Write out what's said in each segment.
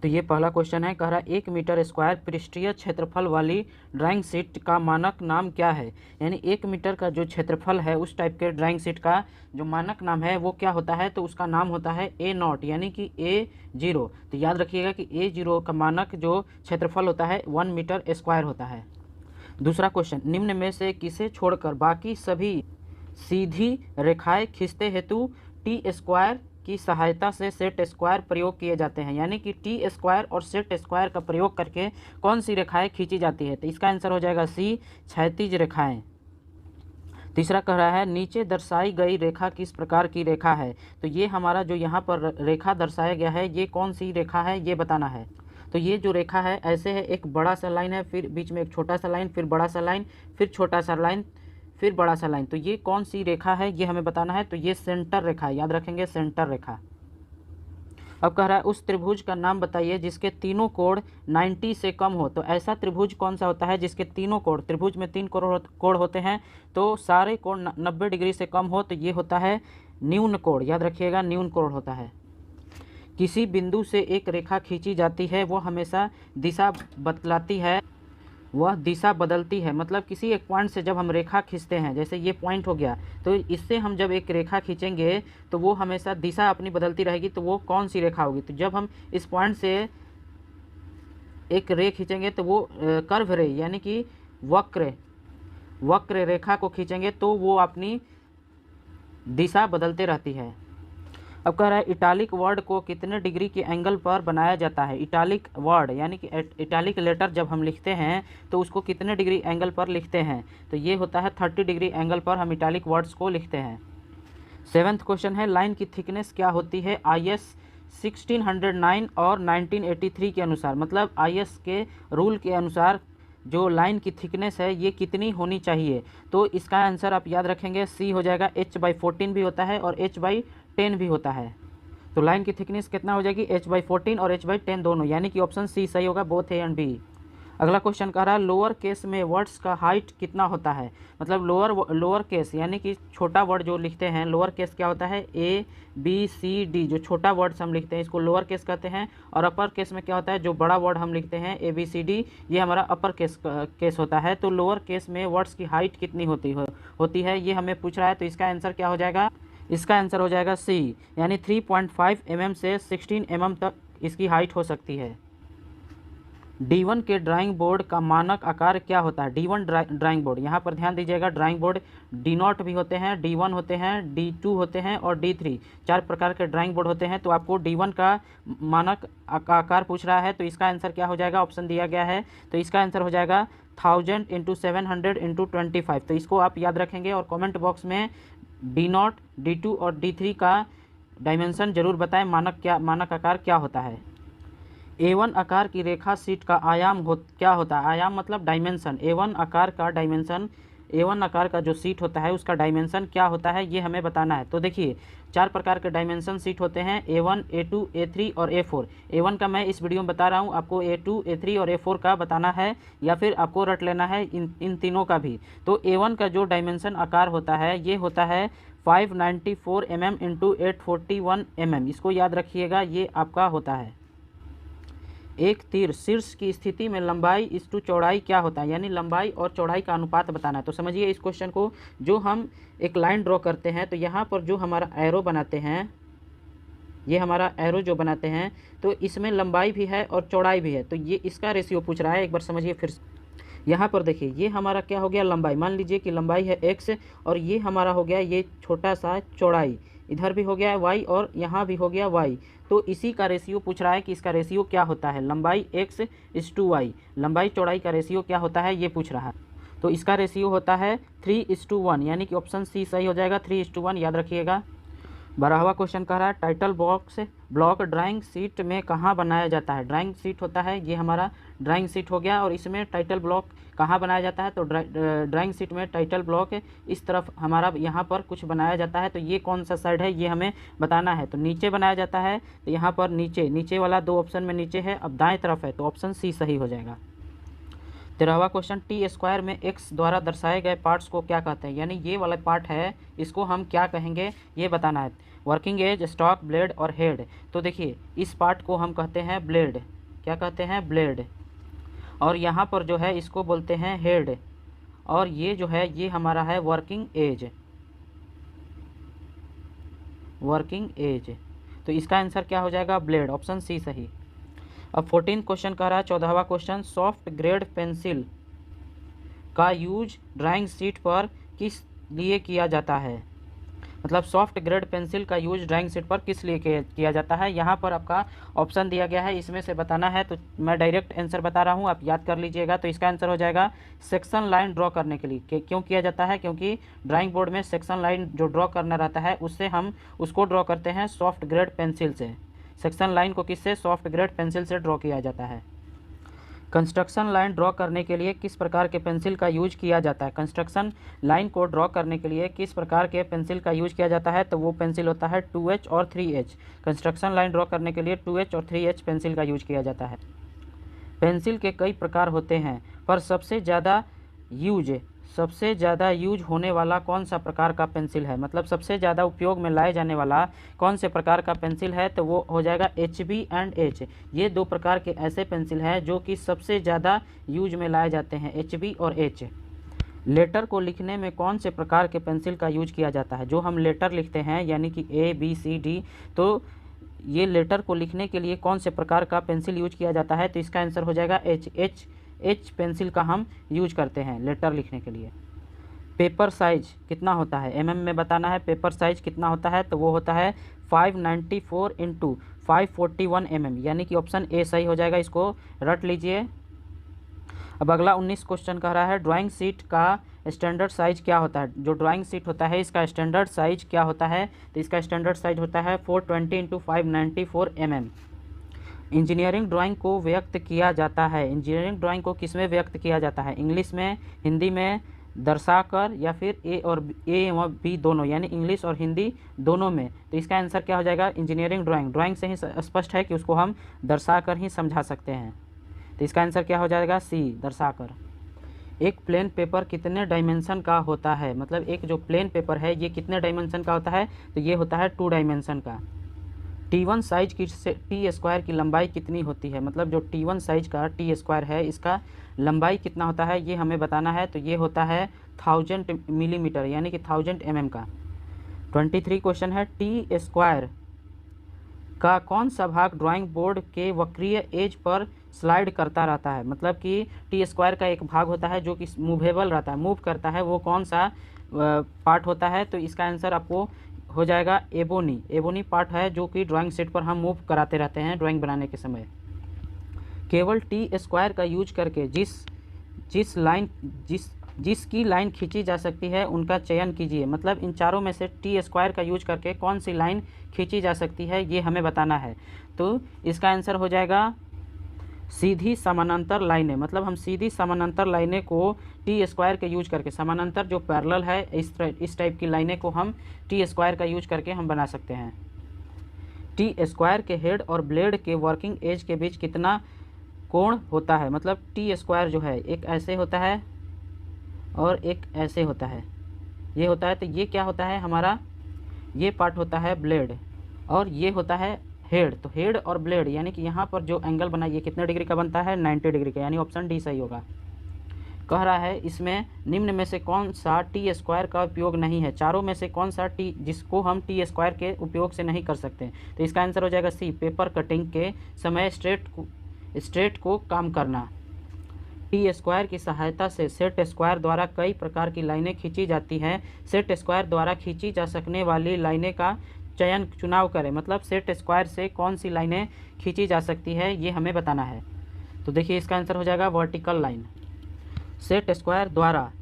तो ये पहला क्वेश्चन है, कह रहा है 1 मीटर स्क्वायर पृष्ठीय क्षेत्रफल वाली ड्राइंग शीट का मानक नाम क्या है। यानी 1 मीटर का जो क्षेत्रफल है उस टाइप के ड्राइंग शीट का जो मानक नाम है वो क्या होता है, तो उसका नाम होता है A0 यानी कि A0। तो याद रखिएगा कि A0 का मानक जो क्षेत्रफल होता है 1 मीटर स्क्वायर होता है। दूसरा क्वेश्चन, निम्न में से किसे छोड़कर बाकी सभी सीधी रेखाएं खींचते हेतु टी स्क्वायर की सहायता से सेट स्क्वायर प्रयोग किए जाते हैं। यानी कि टी स्क्वायर और सेट स्क्वायर का प्रयोग करके कौन सी रेखाएं खींची जाती है, तो इसका आंसर हो जाएगा सी, क्षैतिज रेखाएं। तीसरा कह रहा है, नीचे दर्शाई गई रेखा किस प्रकार की रेखा है। तो ये हमारा जो यहाँ पर रेखा दर्शाया गया है ये कौन सी रेखा है ये बताना है। तो ये जो रेखा है ऐसे है, एक बड़ा सा लाइन है, फिर बीच में एक छोटा सा लाइन, फिर बड़ा सा लाइन, फिर छोटा सा लाइन, फिर बड़ा सा लाइन। तो ये कौन सी रेखा है ये हमें बताना है। तो ये सेंटर रेखा है, याद रखेंगे सेंटर रेखा। अब कह रहा है उस त्रिभुज का नाम बताइए जिसके तीनों कोण 90 से कम हो। तो ऐसा त्रिभुज कौन सा होता है जिसके तीनों कोण, त्रिभुज में 3 कोण होते हैं तो सारे कोण 90 डिग्री से कम हो, तो ये होता है न्यून कोण। याद रखिएगा न्यून कोण होता है। किसी बिंदु से एक रेखा खींची जाती है वो हमेशा दिशा बतलाती है, वह दिशा बदलती है। मतलब किसी एक पॉइंट से जब हम रेखा खींचते हैं, जैसे ये पॉइंट हो गया, तो इससे हम जब एक रेखा खींचेंगे तो वो हमेशा दिशा अपनी बदलती रहेगी। तो वो कौन सी रेखा होगी, तो जब हम इस पॉइंट से एक रे खींचेंगे तो वो कर्व रे यानी कि वक्र रेखा को खींचेंगे तो वो अपनी दिशा बदलते रहती है। अब कह रहा है इटालिक वर्ड को कितने डिग्री के एंगल पर बनाया जाता है। इटालिक वर्ड यानी कि इटालिक लेटर जब हम लिखते हैं तो उसको कितने डिग्री एंगल पर लिखते हैं, तो ये होता है 30 डिग्री एंगल पर हम इटालिक वर्ड्स को लिखते हैं। 7th क्वेश्चन है, लाइन की थिकनेस क्या होती है IS 1609 और 1983 के अनुसार। मतलब IS के रूल के अनुसार जो लाइन की थिकनेस है ये कितनी होनी चाहिए। तो इसका आंसर आप याद रखेंगे सी हो जाएगा। H/14 भी होता है और H/10 भी होता है। तो लाइन की थिकनेस कितना हो जाएगी, H/14 और H/10 दोनों, यानी कि ऑप्शन सी सही होगा, बोथ ए एंड बी। अगला क्वेश्चन कह रहा है लोअर केस में वर्ड्स का हाइट कितना होता है। मतलब लोअर केस यानी कि छोटा वर्ड जो लिखते हैं, लोअर केस क्या होता है ABCD, जो छोटा वर्ड्स हम लिखते हैं इसको लोअर केस कहते हैं। और अपर केस में क्या होता है, जो बड़ा वर्ड हम लिखते हैं ABCD, ये हमारा अपर केस होता है। तो लोअर केस में वर्ड्स की हाइट कितनी होती है ये हमें पूछ रहा है। तो इसका आंसर क्या हो जाएगा, इसका आंसर हो जाएगा सी, यानी 3.5 mm से 16 mm तक इसकी हाइट हो सकती है। D1 के ड्राइंग बोर्ड का मानक आकार क्या होता है। D1 ड्राइंग बोर्ड, यहाँ पर ध्यान दीजिएगा, ड्राइंग बोर्ड D0 भी होते हैं, D1 होते हैं, D2 होते हैं और D3, 4 प्रकार के ड्राइंग बोर्ड होते हैं। तो आपको D1 का मानक आकार पूछ रहा है, तो इसका आंसर क्या हो जाएगा, ऑप्शन दिया गया है। तो इसका आंसर हो जाएगा 1000 × 700 × 25। तो इसको आप याद रखेंगे और कमेंट बॉक्स में D0, D2 और D3 का डायमेंशन जरूर बताएं, मानक आकार क्या होता है। A1 आकार की रेखा शीट का आयाम क्या होता है। आयाम मतलब डायमेंशन। A1 आकार का डायमेंशन, A1 आकार का जो शीट होता है उसका डायमेंशन क्या होता है ये हमें बताना है। तो देखिए 4 प्रकार के डायमेंशन शीट होते हैं, A1, A2, A3 और A4। A1 का मैं इस वीडियो में बता रहा हूँ, आपको A2, A3 और A4 का बताना है या फिर आपको रट लेना है इन तीनों का भी। तो A1 का जो डायमेंशन आकार होता है ये होता है 594 mm × 841 mm। इसको याद रखिएगा, ये आपका होता है। एक तीर शीर्ष की स्थिति में लंबाई इस टू चौड़ाई क्या होता है, यानी लंबाई और चौड़ाई का अनुपात बताना है। तो समझिए इस क्वेश्चन को, जो हम एक लाइन ड्रॉ करते हैं तो यहाँ पर जो हमारा एरो बनाते हैं, ये हमारा एरो जो बनाते हैं तो इसमें लंबाई भी है और चौड़ाई भी है। तो ये इसका रेशियो पूछ रहा है, एक बार समझिए फिर। यहाँ पर देखिए ये हमारा क्या हो गया, लंबाई। मान लीजिए कि लंबाई है x और ये हमारा हो गया ये छोटा सा चौड़ाई, इधर भी हो गया y और यहाँ भी हो गया y। तो इसी का रेशियो पूछ रहा है कि इसका रेशियो क्या होता है, लंबाई x/y, लंबाई चौड़ाई का रेशियो क्या होता है ये पूछ रहा है। तो इसका रेशियो होता है 3:1, यानी कि ऑप्शन सी सही हो जाएगा, 3:1 याद रखिएगा। 12वां क्वेश्चन कह रहा है टाइटल ब्लॉक ड्राइंग शीट में कहाँ बनाया जाता है। ड्राइंग शीट होता है, ये हमारा ड्राइंग शीट हो गया और इसमें टाइटल ब्लॉक कहाँ बनाया जाता है। तो ड्राइंग शीट में टाइटल ब्लॉक इस तरफ हमारा यहाँ पर कुछ बनाया जाता है। तो ये कौन सा साइड है ये हमें बताना है। तो नीचे बनाया जाता है, तो यहाँ पर नीचे वाला 2 ऑप्शन में नीचे है, अब दाएँ तरफ है तो ऑप्शन सी सही हो जाएगा। 13वां क्वेश्चन टी स्क्वायर में x द्वारा दर्शाए गए पार्ट्स को क्या कहते हैं, यानी ये वाला पार्ट है इसको हम क्या कहेंगे ये बताना है। वर्किंग एज, स्टॉक, ब्लेड और हेड। तो देखिए इस पार्ट को हम कहते हैं ब्लेड, क्या कहते हैं, ब्लेड। और यहाँ पर जो है इसको बोलते हैं हेड, और ये जो है ये हमारा है वर्किंग एज, वर्किंग एज। तो इसका आंसर क्या हो जाएगा, ब्लेड, ऑप्शन सी सही। अब 14 क्वेश्चन कह रहा है, 14वां क्वेश्चन, सॉफ्ट ग्रेड पेंसिल का यूज ड्राइंग शीट पर किस लिए किया जाता है। मतलब सॉफ्ट ग्रेड पेंसिल का यूज ड्राइंग शीट पर किस लिए किया जाता है। यहाँ पर आपका ऑप्शन दिया गया है, इसमें से बताना है, तो मैं डायरेक्ट आंसर बता रहा हूँ, आप याद कर लीजिएगा। तो इसका आंसर हो जाएगा सेक्शन लाइन ड्रॉ करने के लिए। क्यों किया जाता है, क्योंकि ड्राइंग बोर्ड में सेक्शन लाइन जो ड्रॉ करना रहता है उससे हम उसको ड्रॉ करते हैं सॉफ्ट ग्रेड पेंसिल से। सेक्शन लाइन को किससे, सॉफ्ट ग्रेड पेंसिल से ड्रॉ किया जाता है। कंस्ट्रक्शन लाइन ड्रॉ करने के लिए किस प्रकार के पेंसिल का यूज किया जाता है। कंस्ट्रक्शन लाइन को ड्रॉ करने के लिए किस प्रकार के पेंसिल का यूज किया जाता है, तो वो पेंसिल होता है 2H और 3H। कंस्ट्रक्शन लाइन ड्रॉ करने के लिए 2H और 3H पेंसिल का यूज किया जाता है। पेंसिल के कई प्रकार होते हैं, पर सबसे ज़्यादा यूज होने वाला कौन सा प्रकार का पेंसिल है। मतलब सबसे ज़्यादा उपयोग में लाए जाने वाला कौन से प्रकार का पेंसिल है, तो वो हो जाएगा HB एंड H। ये दो प्रकार के ऐसे पेंसिल हैं जो कि सबसे ज़्यादा यूज में लाए जाते हैं, HB और H। लेटर को लिखने में कौन से प्रकार के पेंसिल का यूज किया जाता है। जो हम लेटर लिखते हैं यानी कि ABCD, तो ये लेटर को लिखने के लिए कौन से प्रकार का पेंसिल यूज किया जाता है, तो इसका आंसर हो जाएगा H पेंसिल का हम यूज करते हैं लेटर लिखने के लिए। पेपर साइज कितना होता है, mm में बताना है। पेपर साइज कितना होता है, तो वो होता है 594 × 541 mm, यानी कि ऑप्शन ए सही हो जाएगा, इसको रट लीजिए। अब अगला 19 क्वेश्चन कह रहा है, ड्राइंग शीट का स्टैंडर्ड साइज क्या होता है। जो ड्राइंग शीट होता है इसका स्टैंडर्ड साइज क्या होता है, तो इसका स्टैंडर्ड साइज होता है 420 × 594 mm। इंजीनियरिंग ड्राइंग को व्यक्त किया जाता है। इंजीनियरिंग ड्राइंग को किस में व्यक्त किया जाता है, इंग्लिश में, हिंदी में, दर्शाकर, या फिर ए और बी दोनों, यानी इंग्लिश और हिंदी दोनों में। तो इसका आंसर क्या हो जाएगा, इंजीनियरिंग ड्राइंग। ड्राइंग से ही स्पष्ट है कि उसको हम दर्शाकर ही समझा सकते हैं। तो इसका आंसर क्या हो जाएगा, सी, दर्शाकर। एक प्लेन पेपर कितने डायमेंशन का होता है। मतलब एक जो प्लेन पेपर है ये कितने डायमेंशन का होता है, तो ये होता है 2 डायमेंशन का। T1 साइज की T² की लंबाई कितनी होती है। मतलब जो T1 साइज का T² है इसका लंबाई कितना होता है ये हमें बताना है, तो ये होता है 1000 मिलीमीटर, यानी कि 1000 mm का। 23 क्वेश्चन है, T² का कौन सा भाग ड्राइंग बोर्ड के वक्रीय एज पर स्लाइड करता रहता है। मतलब कि T² का एक भाग होता है जो कि मूवेबल रहता है, मूव करता है, वो कौन सा पार्ट होता है, तो इसका आंसर आपको हो जाएगा एबोनी। एबोनी पार्ट है जो कि ड्राइंग शीट पर हम मूव कराते रहते हैं ड्राइंग बनाने के समय। केवल T² का यूज करके जिसकी लाइन खींची जा सकती है उनका चयन कीजिए। मतलब इन चारों में से T² का यूज करके कौन सी लाइन खींची जा सकती है ये हमें बताना है। तो इसका आंसर हो जाएगा सीधी समानांतर लाइनें। मतलब हम सीधी समानांतर लाइनें को T² के यूज करके, समानांतर जो पैरेलल है इस टाइप की लाइनें को हम T² का यूज करके हम बना सकते हैं। T² के हेड और ब्लेड के वर्किंग एज के बीच कितना कोण होता है। मतलब T² जो है एक ऐसे होता है और एक ऐसे होता है, ये होता है, तो ये क्या होता है हमारा, ये पार्ट होता है ब्लेड और ये होता है हेड। तो हेड और ब्लेड यानी कि यहाँ पर जो एंगल बना ये कितने डिग्री का बनता है, 90 डिग्री का, यानी ऑप्शन डी सही होगा। कह रहा है इसमें निम्न में से कौन सा T² का उपयोग नहीं है। चारों में से कौन सा जिसको हम T² के उपयोग से नहीं कर सकते, तो इसका आंसर हो जाएगा सी, पेपर कटिंग के समय स्ट्रेट को काम करना। T² की सहायता से सेट² द्वारा कई प्रकार की लाइनें खींची जाती हैं। सेट² द्वारा खींची जा सकने वाली लाइनें का चुनाव करें। मतलब सेट² से कौन सी लाइनें खींची जा सकती है ये हमें बताना है। तो देखिए इसका आंसर हो जाएगा वर्टिकल लाइन। सेट² द्वारा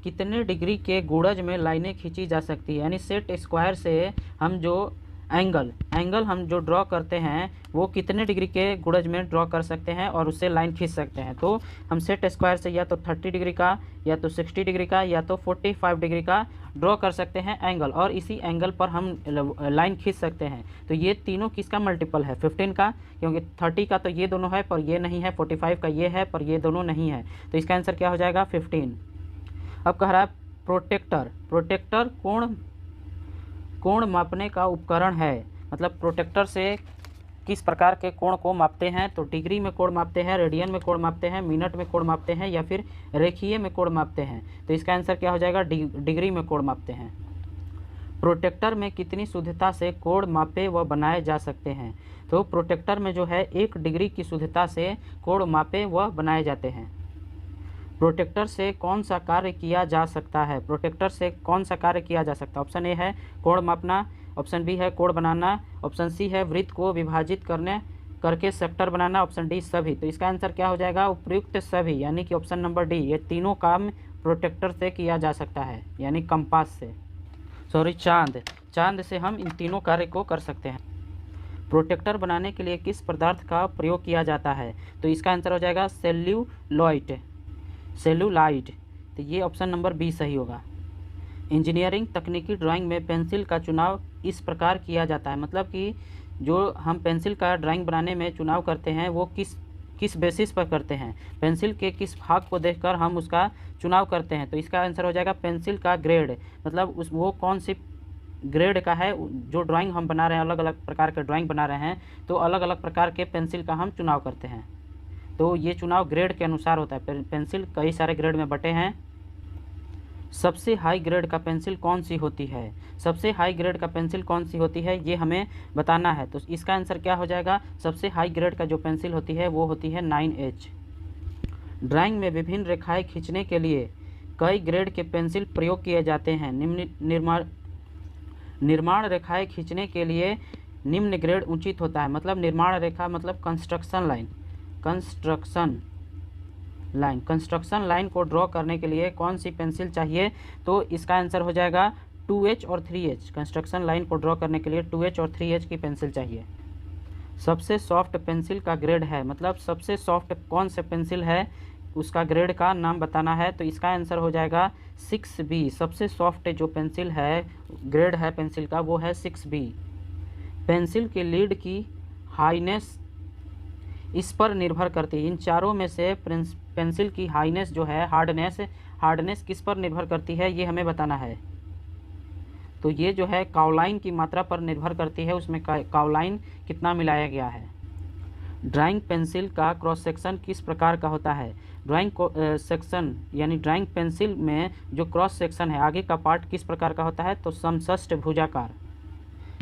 कितने डिग्री के गुणज में लाइनें खींची जा सकती है। यानी सेट² से हम जो एंगल हम जो ड्रॉ करते हैं वो कितने डिग्री के गुणज में ड्रॉ कर सकते हैं और उससे लाइन खींच सकते हैं। तो हम सेट² से या तो 30 डिग्री का, या तो 60 डिग्री का, या तो 45 डिग्री का ड्रॉ कर सकते हैं एंगल, और इसी एंगल पर हम लाइन खींच सकते हैं। तो ये तीनों किसका मल्टीपल है, 15 का, क्योंकि 30 का तो ये दोनों है पर ये नहीं है, 45 का ये है पर ये दोनों नहीं है। तो इसका आंसर क्या हो जाएगा, 15। अब कह रहा है प्रोटेक्टर कोण मापने का उपकरण है, मतलब प्रोटेक्टर से किस प्रकार के कोण को मापते हैं, तो डिग्री में कोण मापते हैं, रेडियन में कोण मापते हैं, मिनट में कोण मापते हैं, या फिर रेखीय में कोण मापते हैं। तो इसका आंसर क्या हो जाएगा, डिग्री में कोण मापते हैं। प्रोटेक्टर में कितनी शुद्धता से कोण मापे व बनाए जा सकते हैं, तो प्रोटेक्टर में जो है 1 डिग्री की शुद्धता से कोण मापे व बनाए जाते हैं। प्रोटेक्टर से कौन सा कार्य किया जा सकता है, प्रोटेक्टर से कौन सा कार्य किया जा सकता है। ऑप्शन ए है कोण मापना, ऑप्शन बी है कोण बनाना, ऑप्शन सी है वृत्त को विभाजित करके सेक्टर बनाना, ऑप्शन डी सभी। तो इसका आंसर क्या हो जाएगा, उपयुक्त सभी, यानी कि ऑप्शन नंबर डी, ये तीनों काम प्रोटेक्टर से किया जा सकता है, यानी कंपास से, सॉरी चांद से हम इन तीनों कार्य को कर सकते हैं। प्रोटेक्टर बनाने के लिए किस पदार्थ का प्रयोग किया जाता है, तो इसका आंसर हो जाएगा सेल्यूलाइट। तो ये ऑप्शन नंबर बी सही होगा। इंजीनियरिंग तकनीकी ड्राइंग में पेंसिल का चुनाव इस प्रकार किया जाता है, मतलब कि जो हम पेंसिल का ड्राइंग बनाने में चुनाव करते हैं वो किस बेसिस पर करते हैं, पेंसिल के किस भाग को देखकर हम उसका चुनाव करते हैं। तो इसका आंसर हो जाएगा पेंसिल का ग्रेड, मतलब वो कौन सी ग्रेड का है, जो ड्राइंग हम बना रहे हैं, अलग अलग प्रकार के ड्राइंग बना रहे हैं, तो अलग अलग प्रकार के पेंसिल का हम चुनाव करते हैं। तो ये चुनाव ग्रेड के अनुसार होता है। पेंसिल कई सारे ग्रेड में बटे हैं। सबसे हाई ग्रेड का पेंसिल कौन सी होती है, सबसे हाई ग्रेड का पेंसिल कौन सी होती है, ये हमें बताना है। तो इसका आंसर क्या हो जाएगा, सबसे हाई ग्रेड का जो पेंसिल होती है वो होती है 9H। ड्राइंग में विभिन्न रेखाएं खींचने के लिए कई ग्रेड के पेंसिल प्रयोग किए जाते हैं। निर्माण रेखाएं खींचने के लिए निम्न ग्रेड उचित होता है, मतलब निर्माण रेखा मतलब कंस्ट्रक्शन लाइन को ड्रॉ करने के लिए कौन सी पेंसिल चाहिए, तो इसका आंसर हो जाएगा 2H और 3H। कंस्ट्रक्शन लाइन को ड्रॉ करने के लिए 2H और 3H की पेंसिल चाहिए। सबसे सॉफ्ट पेंसिल का ग्रेड है, मतलब सबसे सॉफ्ट कौन से पेंसिल है उसका ग्रेड का नाम बताना है। तो इसका आंसर हो जाएगा 6B। सबसे सॉफ्ट जो पेंसिल है, ग्रेड है पेंसिल का, वो है 6B। पेंसिल के लीड की हाईनेस इस पर निर्भर करती है, इन चारों में से पेंसिल की हाईनेस जो है, हार्डनेस किस पर निर्भर करती है, ये हमें बताना है। तो ये जो है काओलाइन की मात्रा पर निर्भर करती है, उसमें काओलाइन कितना मिलाया गया है। ड्राइंग पेंसिल का क्रॉस सेक्शन किस प्रकार का होता है, ड्राइंग सेक्शन यानी ड्राइंग पेंसिल में जो क्रॉस सेक्शन है, आगे का पार्ट किस प्रकार का होता है, तो समषष्ठ भुजाकार।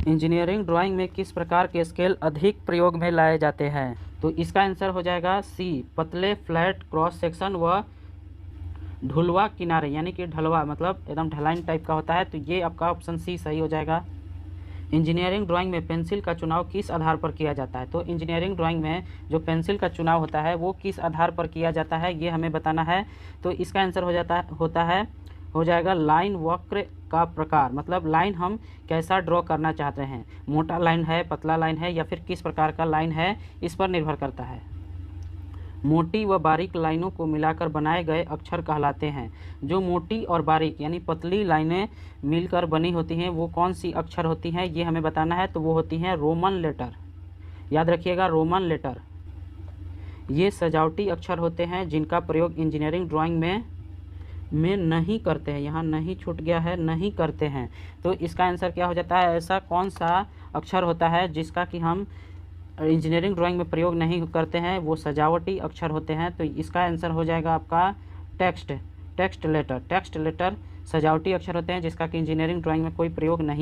इंजीनियरिंग ड्राइंग में किस प्रकार के स्केल अधिक प्रयोग में लाए जाते हैं, तो इसका आंसर हो जाएगा सी, पतले फ्लैट क्रॉस सेक्शन व ढुलवा किनारे, यानी कि ढलवा मतलब एकदम ढलाइन टाइप का होता है। तो ये आपका ऑप्शन सी सही हो जाएगा। इंजीनियरिंग ड्राइंग में पेंसिल का चुनाव किस आधार पर किया जाता है, तो इंजीनियरिंग ड्राइंग में जो पेंसिल का चुनाव होता है वो किस आधार पर किया जाता है, ये हमें बताना है। तो इसका आंसर हो जाएगा लाइन वक्र का प्रकार, मतलब लाइन हम कैसा ड्रॉ करना चाहते हैं, मोटा लाइन है, पतला लाइन है, या फिर किस प्रकार का लाइन है, इस पर निर्भर करता है। मोटी व बारीक लाइनों को मिलाकर बनाए गए अक्षर कहलाते हैं। जो मोटी और बारीक यानी पतली लाइनें मिलकर बनी होती हैं वो कौन सी अक्षर होती हैं, ये हमें बताना है। तो वो होती हैं रोमन लेटर, याद रखिएगा रोमन लेटर। ये सजावटी अक्षर होते हैं जिनका प्रयोग इंजीनियरिंग ड्राइंग में नहीं करते हैं, यहाँ नहीं छूट गया है, नहीं करते हैं। तो इसका आंसर क्या हो जाता है, ऐसा कौन सा अक्षर होता है जिसका कि हम इंजीनियरिंग ड्राइंग में प्रयोग नहीं करते हैं, वो सजावटी अक्षर होते हैं। तो इसका आंसर हो जाएगा आपका टेक्स्ट लेटर सजावटी अक्षर होते हैं जिसका कि इंजीनियरिंग ड्राइंग में कोई प्रयोग नहीं